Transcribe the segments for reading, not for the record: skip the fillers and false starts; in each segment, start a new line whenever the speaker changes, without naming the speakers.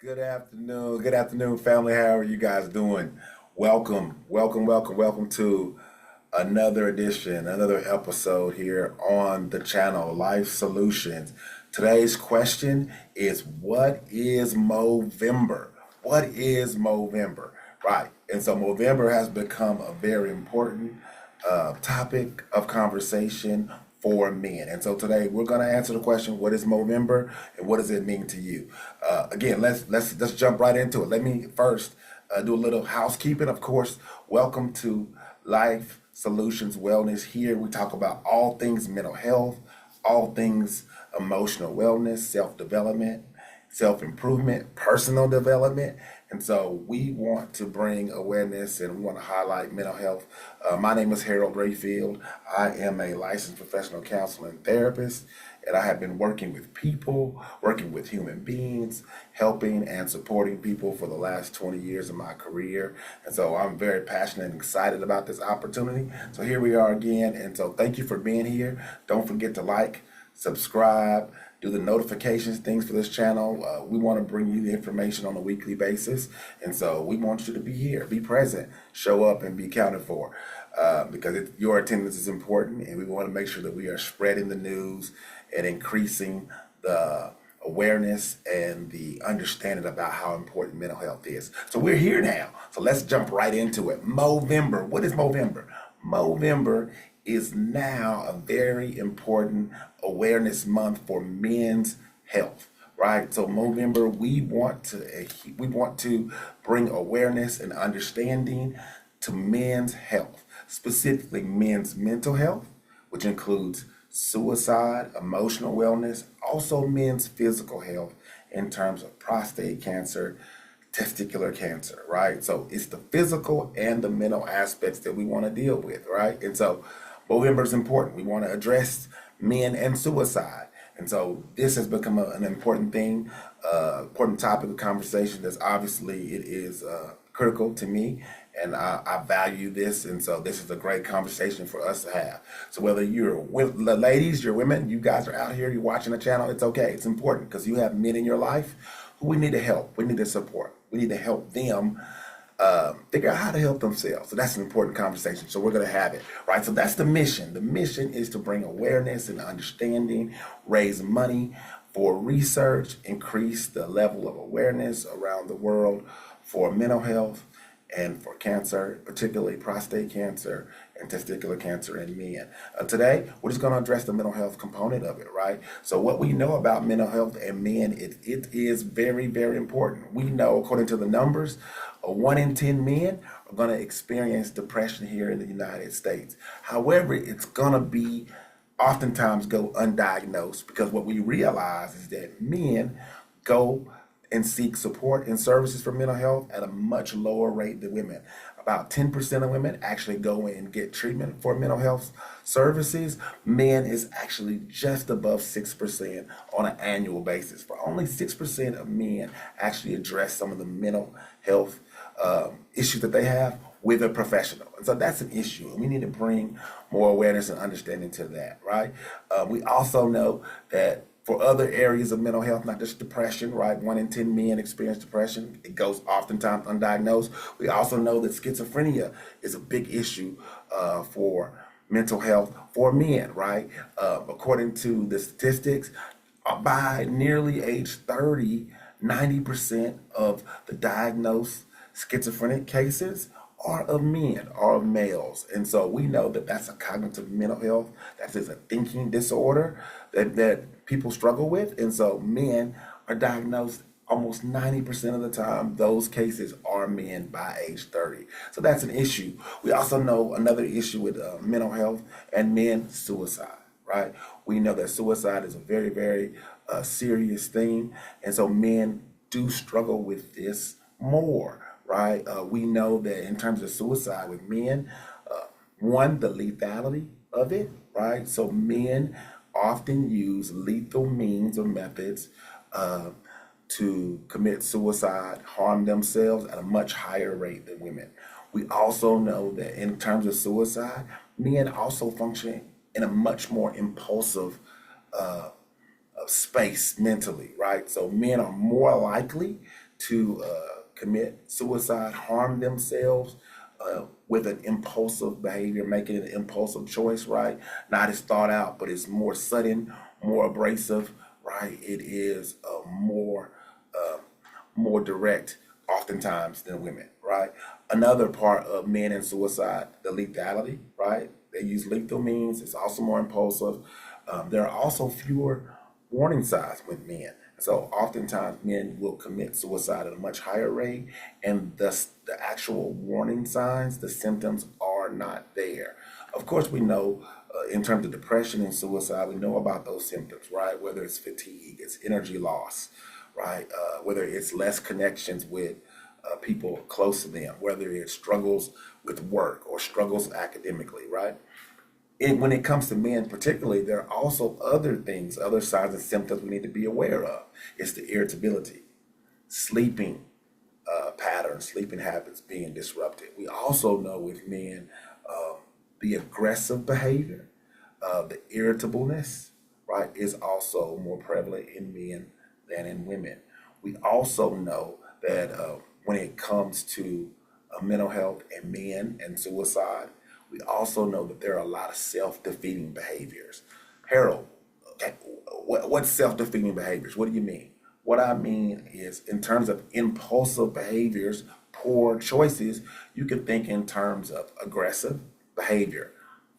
Good afternoon, family. How are you guys doing? Welcome to another edition, another episode here on the channel, Life Solutions. Today's question is, what is Movember? What is Movember? Right. And so Movember has become a very important topic of conversation for men. And so today we're going to answer the question: what is Movember, and what does it mean to you? Again, let's jump right into it. Let me first do a little housekeeping. Of course, welcome to Life Solutions Wellness. Here we talk about all things mental health, all things emotional wellness, self development, self improvement, personal development. And so we want to bring awareness and we want to highlight mental health. My name is Harold Rayfield. I am a licensed professional counselor and therapist, and I have been working with people, working with human beings, helping and supporting people for the last 20 years of my career. And so I'm very passionate and excited about this opportunity. So here we are again. And so thank you for being here. Don't forget to like, subscribe, do the notifications things for this channel. We want to bring you the information on a weekly basis, and so we want you to be here, be present, show up, and be counted for, because your attendance is important, and we want to make sure that we are spreading the news and increasing the awareness and the understanding about how important mental health is. So we're here now. So let's jump right into it. Movember. What is Movember? Movember is now a very important awareness month for men's health, right? So Movember, we want to bring awareness and understanding to men's health, specifically men's mental health, which includes suicide, emotional wellness, also men's physical health in terms of prostate cancer, testicular cancer, right? So it's the physical and the mental aspects that we want to deal with, right? And so Movember is important. We want to address men and suicide. And so this has become an important thing, important topic of conversation. That's obviously it is critical to me, and I value this. And so this is a great conversation for us to have. So whether you're the ladies, you're women, you guys are out here, you're watching the channel, it's okay. It's important because you have men in your life who we need to help. We need to support. We need to help them figure out how to help themselves. So that's an important conversation. So we're going to have it, right? So that's the mission. The mission is to bring awareness and understanding, raise money for research, increase the level of awareness around the world for mental health and for cancer, particularly prostate cancer and testicular cancer in men. Today, we're just going to address the mental health component of it, right? So what we know about mental health and men, it is very, very important. We know, according to the numbers, 1 in 10 men are going to experience depression here in the United States. However, it's going to be oftentimes go undiagnosed, because what we realize is that men go and seek support and services for mental health at a much lower rate than women. About 10% of women actually go in and get treatment for mental health services. Men is actually just above 6% on an annual basis. For only 6% of men actually address some of the mental health issues that they have with a professional. And so that's an issue, and we need to bring more awareness and understanding to that, right? We also know that for other areas of mental health, not just depression, right? 1 in 10 men experience depression. It goes oftentimes undiagnosed. We also know that schizophrenia is a big issue for mental health for men, right? According to the statistics, by nearly age 30, 90% of the diagnosed schizophrenic cases are of men, are of males. And so we know that that's a cognitive mental health, that is a thinking disorder that people struggle with. And so men are diagnosed almost 90% of the time. Those cases are men by age 30. So that's an issue. We also know another issue with mental health and men: suicide, right? We know that suicide is a very, very serious thing. And so men do struggle with this more, right? We know that in terms of suicide with men, one, the lethality of it, right? So men often use lethal means or methods to commit suicide, harm themselves at a much higher rate than women. We also know that in terms of suicide, men also function in a much more impulsive space mentally, right? So men are more likely to commit suicide, harm themselves with an impulsive behavior, making an impulsive choice, right? Not as thought out, but it's more sudden, more abrasive, right? It is more direct oftentimes than women, right? Another part of men and suicide, the lethality, right? They use lethal means. It's also more impulsive. There are also fewer warning signs with men. So oftentimes men will commit suicide at a much higher rate, and thus the actual warning signs, the symptoms are not there. Of course, we know in terms of depression and suicide, we know about those symptoms, right? Whether it's fatigue, it's energy loss, right? Whether it's less connections with people close to them, whether it's struggles with work or struggles academically, right? And when it comes to men particularly, there are also other things, other signs and symptoms we need to be aware of. It's the irritability, sleeping patterns, sleeping habits being disrupted. We also know with men the aggressive behavior, the irritableness, right, is also more prevalent in men than in women. We also know that when it comes to mental health and men and suicide, we also know that there are a lot of self-defeating behaviors. Harold, okay, what's self-defeating behaviors? What do you mean? What I mean is, in terms of impulsive behaviors, poor choices, you can think in terms of aggressive behavior,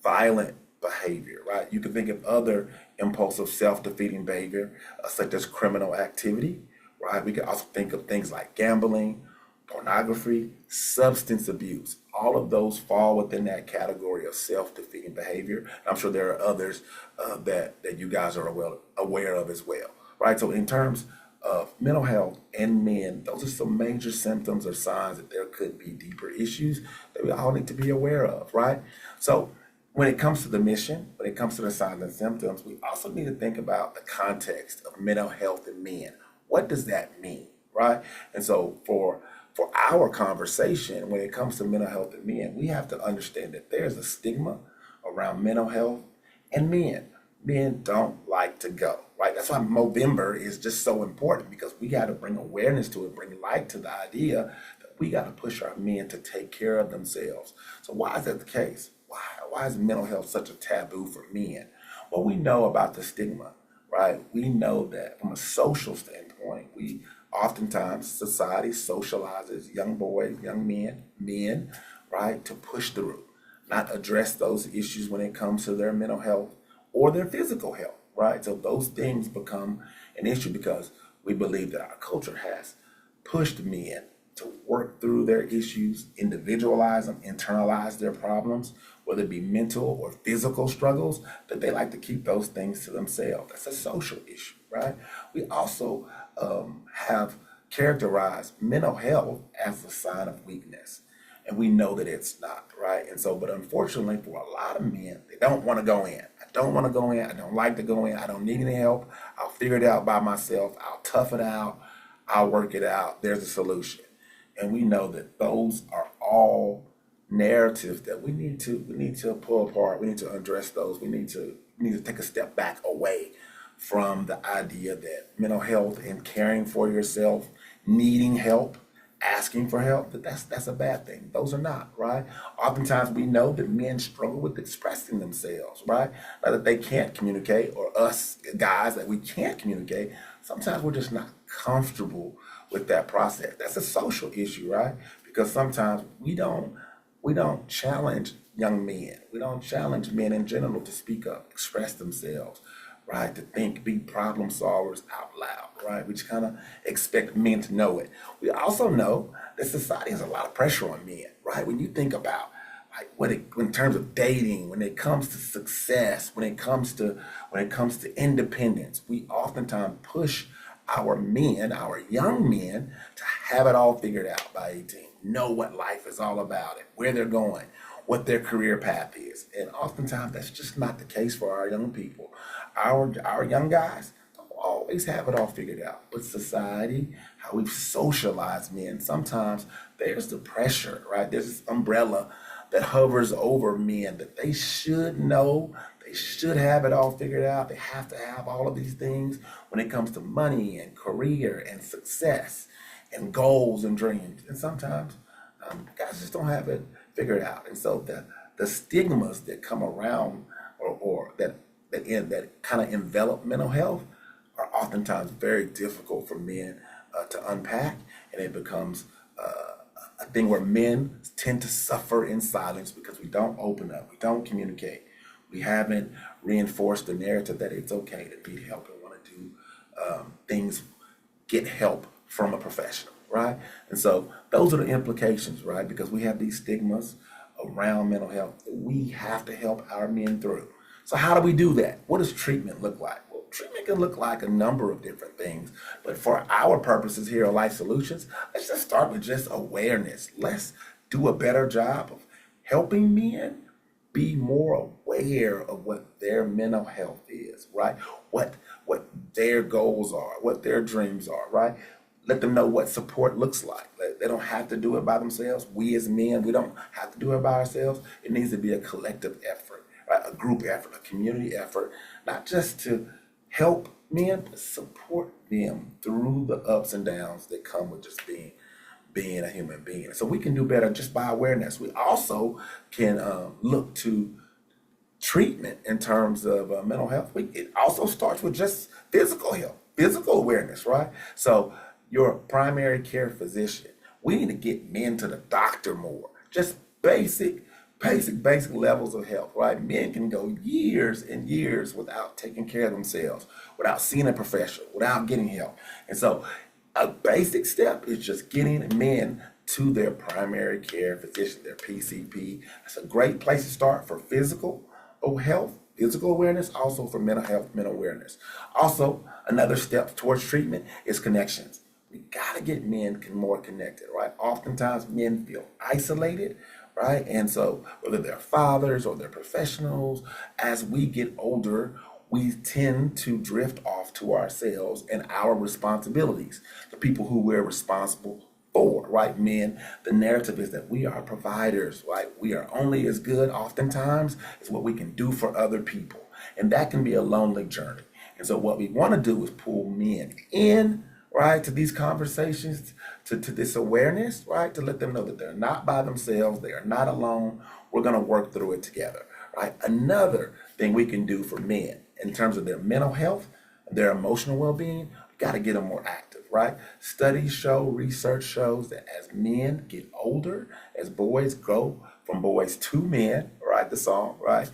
violent behavior, right? You can think of other impulsive self-defeating behavior, such as criminal activity, right? We can also think of things like gambling, pornography, substance abuse. All of those fall within that category of self-defeating behavior. I'm sure there are others that you guys are aware of as well, right? So in terms of mental health and men, those are some major symptoms or signs that there could be deeper issues that we all need to be aware of, right? So when it comes to the mission, when it comes to the signs and symptoms, we also need to think about the context of mental health in men. What does that mean, right? And so for our conversation, when it comes to mental health in men, we have to understand that there's a stigma around mental health and men. Men don't like to go, right? That's why Movember is just so important, because we got to bring awareness to it, bring light to the idea that we got to push our men to take care of themselves. So why is that the case? Why is mental health such a taboo for men? Well, we know about the stigma, right? We know that from a social standpoint, oftentimes society socializes young boys, young men, right, to push through, not address those issues when it comes to their mental health or their physical health, right? So those things become an issue because we believe that our culture has pushed men to work through their issues, individualize them, internalize their problems, whether it be mental or physical struggles, that they like to keep those things to themselves. That's a social issue, right? We also have characterized mental health as a sign of weakness. And we know that it's not, right? And so, but unfortunately for a lot of men, they don't want to go in. I don't want to go in. I don't like to go in. I don't need any help. I'll figure it out by myself. I'll tough it out. I'll work it out. There's a solution. And we know that those are all narratives that we need to pull apart. We need to address those. We need to take a step back away from the idea that mental health and caring for yourself, needing help, asking for help, that's a bad thing. Those are not, right? Oftentimes we know that men struggle with expressing themselves, right? Not that they can't communicate, or us guys that we can't communicate. Sometimes we're just not comfortable with that process. That's a social issue, right? Because sometimes we don't challenge young men. We don't challenge men in general to speak up, express themselves, right? To think, be problem solvers out loud, right? We just kind of expect men to know it. We also know that society has a lot of pressure on men, right? When you think about like in terms of dating, when it comes to success, when it comes to independence, we oftentimes push our men, our young men, to have it all figured out by 18, know what life is all about, and where they're going, what their career path is. And oftentimes that's just not the case for our young people. Our young guys don't always have it all figured out. But society, how we've socialized men, sometimes there's the pressure, right? There's this umbrella that hovers over men that they should know, they should have it all figured out. They have to have all of these things when it comes to money and career and success. and goals and dreams. And sometimes guys just don't have it figured out. And so the stigmas that come around or that kind of envelop mental health are oftentimes very difficult for men to unpack, and it becomes a thing where men tend to suffer in silence because we don't open up, we don't communicate, we haven't reinforced the narrative that it's okay to need help and want to do things, get help from a professional, right? And so those are the implications, right? Because we have these stigmas around mental health that we have to help our men through. So how do we do that? What does treatment look like? Well, treatment can look like a number of different things, but for our purposes here at Life Solutions, let's just start with just awareness. Let's do a better job of helping men be more aware of what their mental health is, right? What their goals are, what their dreams are, right? Let them know what support looks like. They don't have to do it by themselves. We as men, we don't have to do it by ourselves. It needs to be a collective effort, right? A group effort, a community effort, not just to help men, but support them through the ups and downs that come with just being a human being. So we can do better just by awareness. We also can look to treatment in terms of mental health. It also starts with just physical health, physical awareness, right? So your primary care physician, we need to get men to the doctor more. Just basic levels of health, right? Men can go years and years without taking care of themselves, without seeing a professional, without getting help. And so a basic step is just getting men to their primary care physician, their PCP. That's a great place to start for physical health, physical awareness, also for mental health, mental awareness. Also, another step towards treatment is connections. We gotta get men more connected, right? Oftentimes men feel isolated, right? And so whether they're fathers or they're professionals, as we get older, we tend to drift off to ourselves and our responsibilities, the people who we're responsible for, right? Men, the narrative is that we are providers, right? We are only as good oftentimes as what we can do for other people. And that can be a lonely journey. And so what we want to do is pull men in, right, to these conversations, to this awareness, right, to let them know that they're not by themselves, they are not alone. We're going to work through it together, right? Another thing we can do for men in terms of their mental health, their emotional well-being, we got to get them more active, right? Studies show, research shows that as men get older, as boys go from boys to men, right? The song, right?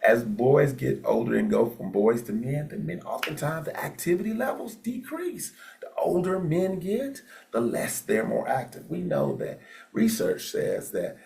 As boys get older and go from boys to men, the men oftentimes the activity levels decrease. The older men get, the less they're more active. We know that research says that,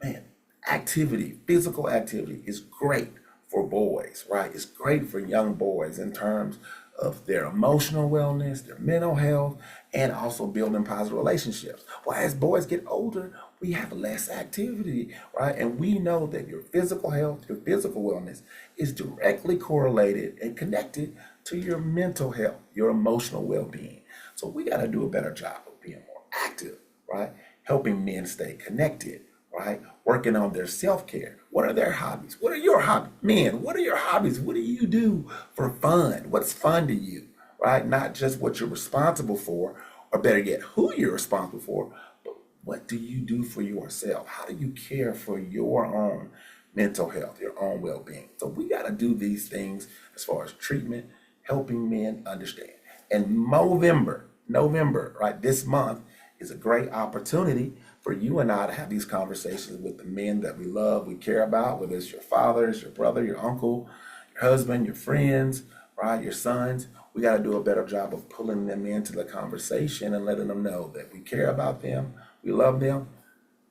man, activity, physical activity is great for boys, right? It's great for young boys in terms of their emotional wellness, their mental health, and also building positive relationships. Well, as boys get older, we have less activity, right? And we know that your physical health, your physical wellness is directly correlated and connected to your mental health, your emotional well-being. So we got to do a better job of being more active, right? Helping men stay connected, right? Working on their self-care. What are their hobbies? What are your hobbies? Men, what are your hobbies? What do you do for fun? What's fun to you, right? Not just what you're responsible for, or better yet, who you're responsible for, but what do you do for yourself? How do you care for your own mental health, your own well-being? So we got to do these things as far as treatment, helping men understand. And November, right, this month is a great opportunity for you and I to have these conversations with the men that we love, we care about, whether it's your fathers, your brother, your uncle, your husband, your friends, right, your sons. We got to do a better job of pulling them into the conversation and letting them know that we care about them, we love them,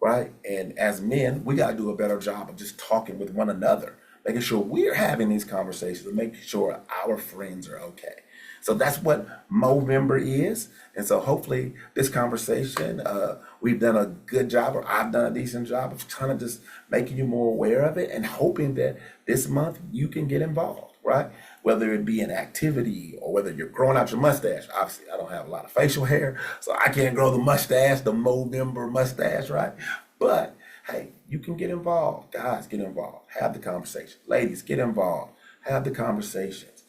right? And as men, we got to do a better job of just talking with one another, making sure we're having these conversations and making sure our friends are okay. So that's what Movember is. And so hopefully this conversation, we've done a good job, or I've done a decent job of kind of just making you more aware of it and hoping that this month you can get involved, right? Whether it be an activity or whether you're growing out your mustache. Obviously, I don't have a lot of facial hair, so I can't grow the mustache, the Movember mustache, right? But hey, you can get involved. Guys, get involved. Have the conversation. Ladies, get involved. Have the conversations.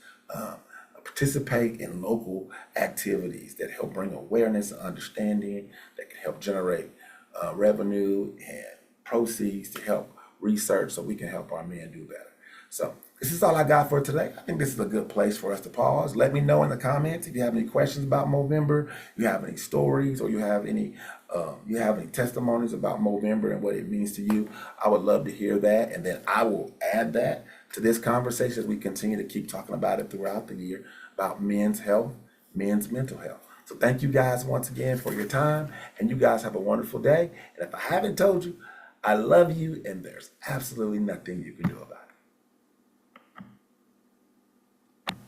participate in local activities that help bring awareness and understanding, that can help generate revenue and proceeds to help research so we can help our men do better. So this is all I got for today. I think this is a good place for us to pause. Let me know in the comments if you have any questions about Movember, you have any stories, or you have any testimonies about Movember and what it means to you. I would love to hear that, and then I will add that to this conversation as we continue to keep talking about it throughout the year about men's health, men's mental health. So thank you guys once again for your time, and you guys have a wonderful day. And if I haven't told you, I love you, and there's absolutely nothing you can do about it.